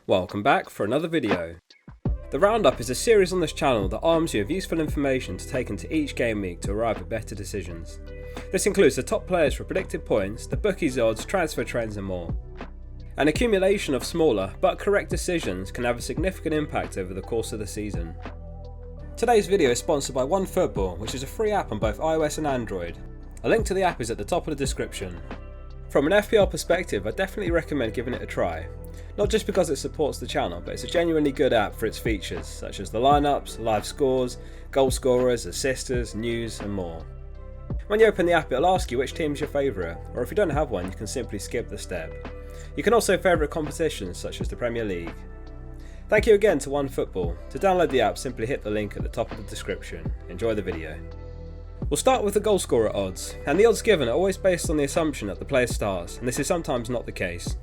Welcome back for another video. The Roundup is a series on this channel that arms you with useful information to take into each game week to arrive at better decisions. This includes the top players for predicted points, the bookies odds, transfer trends and more. An accumulation of smaller but correct decisions can have a significant impact over the course of the season. Today's video is sponsored by OneFootball, which is a free app on both iOS and Android. A link to the app is at the top of the description. From an FPL perspective, I definitely recommend giving it a try. Not just because it supports the channel, but it's a genuinely good app for its features, such as the lineups, live scores, goal scorers, assisters, news and more. When you open the app, it'll ask you which team is your favourite, or if you don't have one, you can simply skip the step. You can also favourite competitions such as the Premier League. Thank you again to OneFootball. To download the app, simply hit the link at the top of the description. Enjoy the video. We'll start with the Goalscorer Odds, and the odds given are always based on the assumption that the player starts, and this is sometimes not the case.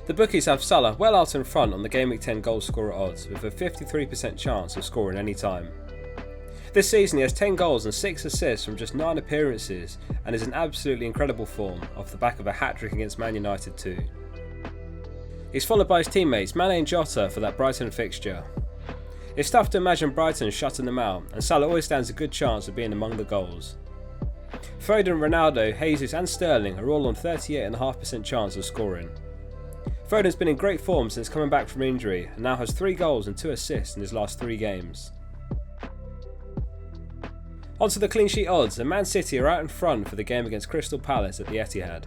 The bookies have Salah well out in front on the Gameweek 10 Goalscorer Odds with a 53% chance of scoring any time. This season he has 10 goals and 6 assists from just 9 appearances and is in absolutely incredible form off the back of a hat-trick against Man United too. He's followed by his teammates Mane and Jota for that Brighton fixture. It's tough to imagine Brighton shutting them out, and Salah always stands a good chance of being among the goals. Foden, Ronaldo, Jesus and Sterling are all on 38.5% chance of scoring. Foden's been in great form since coming back from injury and now has 3 goals and 2 assists in his last 3 games. Onto the clean sheet odds, and Man City are out in front for the game against Crystal Palace at the Etihad.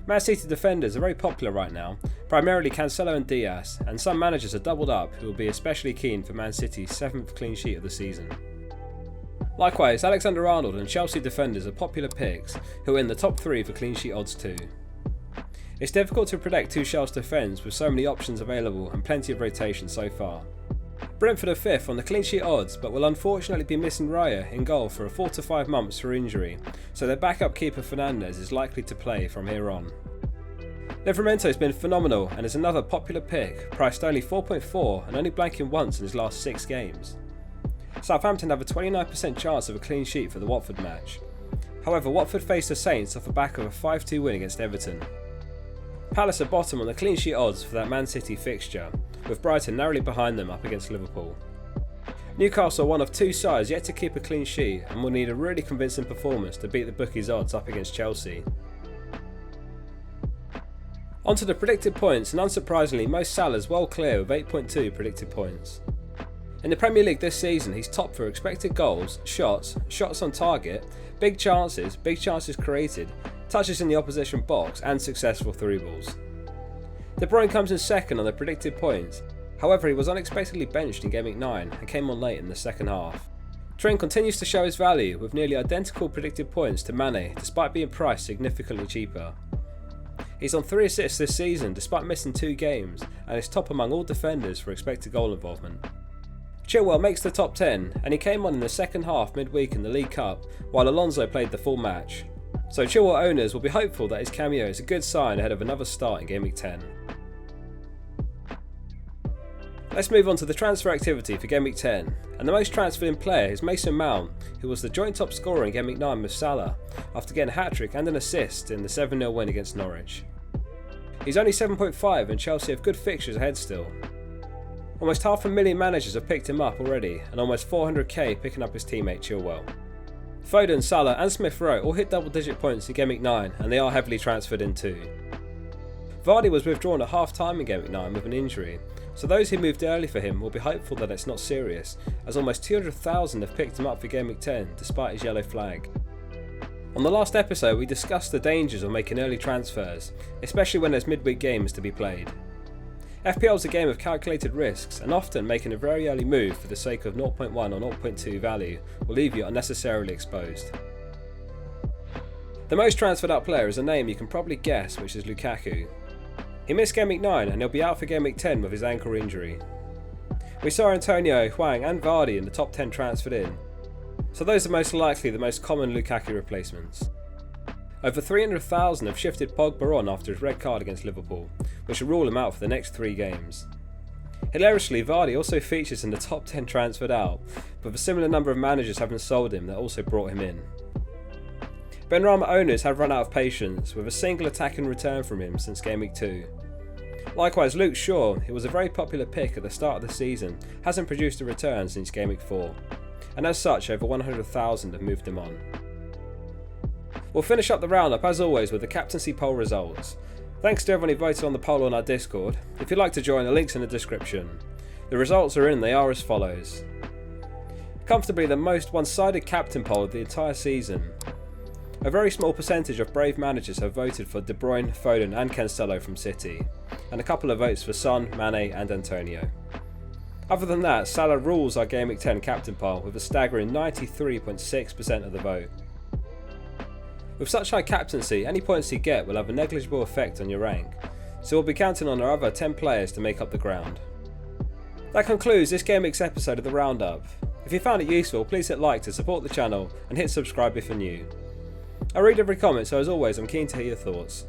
Man City defenders are very popular right now, primarily Cancelo and Diaz, and some managers are doubled up who will be especially keen for Man City's 7th clean sheet of the season. Likewise, Alexander-Arnold and Chelsea defenders are popular picks who are in the top 3 for clean sheet odds too. It's difficult to predict who Chelsea defends with so many options available and plenty of rotation so far. Brentford are 5th on the clean sheet odds, but will unfortunately be missing Raya in goal for 4 to 5 months for injury, so their backup keeper Fernandez is likely to play from here on. Livramento has been phenomenal and is another popular pick, priced only 4.4 and only blanking once in his last 6 games. Southampton have a 29% chance of a clean sheet for the Watford match. However, Watford face the Saints off the back of a 5-2 win against Everton. Palace are bottom on the clean sheet odds for that Man City fixture, with Brighton narrowly behind them up against Liverpool. Newcastle are one of 2 sides yet to keep a clean sheet and will need a really convincing performance to beat the bookies' odds up against Chelsea. Onto the predicted points, and unsurprisingly most Salah's well clear with 8.2 predicted points. In the Premier League this season he's top for expected goals, shots, shots on target, big chances created, touches in the opposition box and successful through balls. De Bruyne comes in second on the predicted points, however he was unexpectedly benched in Gameweek 9 and came on late in the second half. Trent continues to show his value with nearly identical predicted points to Mane despite being priced significantly cheaper. He's on 3 assists this season despite missing 2 games and is top among all defenders for expected goal involvement. Chilwell makes the top 10 and he came on in the second half midweek in the League Cup while Alonso played the full match. So Chilwell owners will be hopeful that his cameo is a good sign ahead of another start in Gameweek 10. Let's move on to the transfer activity for Gameweek 10, and the most transferred in player is Mason Mount, who was the joint top scorer in Gameweek 9 with Salah, after getting a hat-trick and an assist in the 7-0 win against Norwich. He's only 7.5 and Chelsea have good fixtures ahead still. Almost 500,000 managers have picked him up already, and almost 400k picking up his teammate Chilwell. Foden, Salah and Smith Rowe all hit double-digit points in Gameweek 9 and they are heavily transferred in too. Vardy was withdrawn at half-time in Gameweek 9 with an injury, so those who moved early for him will be hopeful that it's not serious, as almost 200,000 have picked him up for Gameweek 10 despite his yellow flag. On the last episode we discussed the dangers of making early transfers, especially when there's midweek games to be played. FPL is a game of calculated risks, and often making a very early move for the sake of 0.1 or 0.2 value will leave you unnecessarily exposed. The most transferred out player is a name you can probably guess, which is Lukaku. He missed Gameweek 9 and he'll be out for Gameweek 10 with his ankle injury. We saw Antonio, Hwang and Vardy in the top 10 transferred in, so those are most likely the most common Lukaku replacements. Over 300,000 have shifted Pogba on after his red card against Liverpool, which will rule him out for the next 3 games. Hilariously, Vardy also features in the top 10 transferred out, with a similar number of managers having sold him that also brought him in. Benrahma owners have run out of patience, with a single attacking return from him since Gameweek 2. Likewise, Luke Shaw, who was a very popular pick at the start of the season, hasn't produced a return since Gameweek 4, and as such over 100,000 have moved him on. We'll finish up the roundup as always with the captaincy poll results. Thanks to everyone who voted on the poll on our Discord. If you'd like to join, the link's in the description. The results are in, they are as follows. Comfortably the most one-sided captain poll of the entire season. A very small percentage of brave managers have voted for De Bruyne, Foden and Cancelo from City, and a couple of votes for Son, Mane and Antonio. Other than that, Salah rules our Gameweek 10 captain poll with a staggering 93.6% of the vote. With such high captaincy, any points you get will have a negligible effect on your rank, so we'll be counting on our other 10 players to make up the ground. That concludes this Gameweek's episode of the Roundup. If you found it useful, please hit like to support the channel and hit subscribe if you're new. I read every comment, so as always I'm keen to hear your thoughts.